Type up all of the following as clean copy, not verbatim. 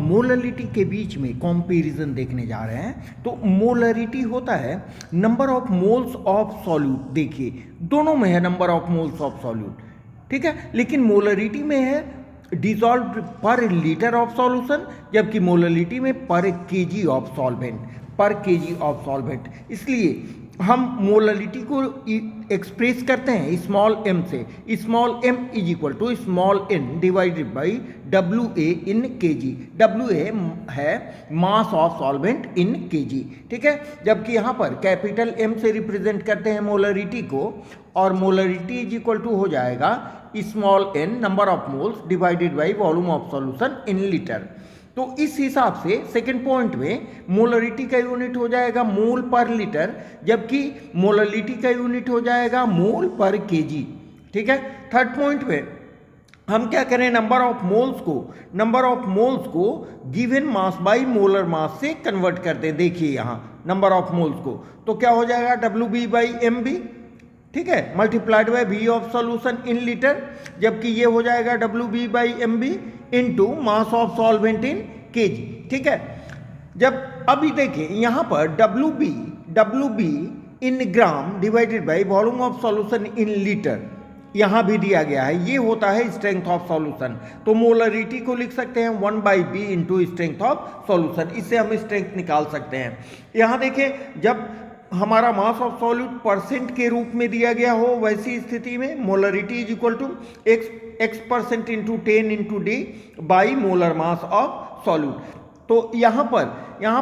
Molarity के बीच में comparison देखने जा रहे हैं। तो मोलरिटी होता है number of moles of solute. देखिए दोनों में है number of moles of solute, ठीक है, लेकिन मोलरिटी में है dissolve per litre of solution, जबकि मोलरिटी में per kg of solvent, per kg of solvent. इसलिए हम मोलरिटी को एक्सप्रेस करते हैं स्मॉल m से। Small m is equal to small n divided by WA in kg। WA है mass of solvent in kg, ठीक है, जबकि यहाँ पर कैपिटल M से रिप्रेजेंट करते हैं मोलरिटी को, और मोलरिटी इज इक्वल टू हो जाएगा small n number of moles divided by volume of solution in litre. तो इस हिसाब से सेकंड पॉइंट में मोलरिटी का यूनिट हो जाएगा मोल पर लीटर, जबकि मोलरिटी का यूनिट हो जाएगा मोल पर केजी, ठीक है। थर्ड पॉइंट में हम क्या करें, नंबर ऑफ मोल्स को गिवन मास बाई मोलर मास से कन्वर्ट करते हैं। देखिए यहाँ नंबर ऑफ मोल्स को, तो क्या हो जाएगा WB बाई MB, ठीक है, multiplied by V of solution in litre, जबकि ये हो जाएगा WB by MB into mass of solvent in kg, ठीक है। जब अभी देखिए यहाँ पर WB in gram divided by volume of solution in litre यहाँ भी दिया गया है, ये होता है स्ट्रेंथ ऑफ सॉल्यूशन। तो मोलरिटी को लिख सकते हैं 1/b into strength of solution, इससे हम स्ट्रेंथ निकाल सकते हैं। यहाँ देखें जब हमारा मास ऑफ सॉल्यूट परसेंट के रूप में दिया गया हो, वैसी स्थिति में molarity is equal to x% into 10 into d by molar mass of solute. तो यहाँ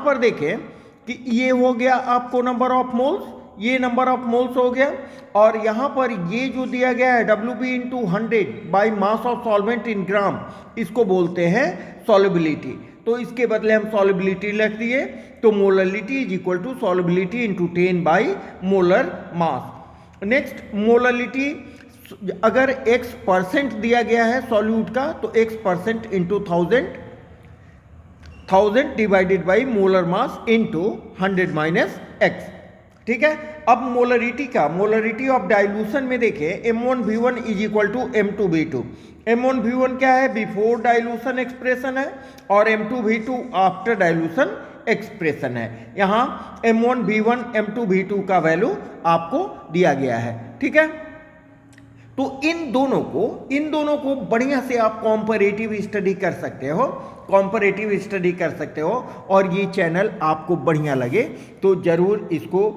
पर देखें कि ये हो गया आपको नंबर ऑफ मोल्स, ये नंबर ऑफ मोल्स हो गया, और यहाँ पर ये जो दिया गया है WB into 100 by mass of solvent in gram, इसको बोलते हैं सॉल्युबिलिटी। तो इसके बदले हम सॉल्युबिलिटी लिख दिए, तो molarity is equal to solubility into 10 by molar mass. Next molarity, अगर x% दिया गया है सॉल्यूट का, तो x% into 1000 divided by molar mass into 100 minus x, ठीक है। अब मोलरिटी ऑफ डाइल्यूशन में देखें M1V1 is equal to M2V2। M1V1 क्या है, बिफोर डाइल्यूशन एक्सप्रेशन है, और M2V2 आफ्टर डाइल्यूशन एक्सप्रेशन है। यहाँ M1V1 M2V2 का वैल्यू आपको दिया गया है, ठीक है। तो इन दोनों को बढ़िया से आप कॉम्परेटिव स्टडी कर सकते हो, और ये चैनल आपको बढ़िया लगे तो जरूर इसको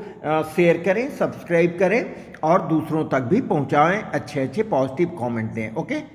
शेयर करें, सब्सक्राइब करें और दूसरों तक भी पहुंचाएं, अच्छे पॉजिटिव कमेंट दें। ओके।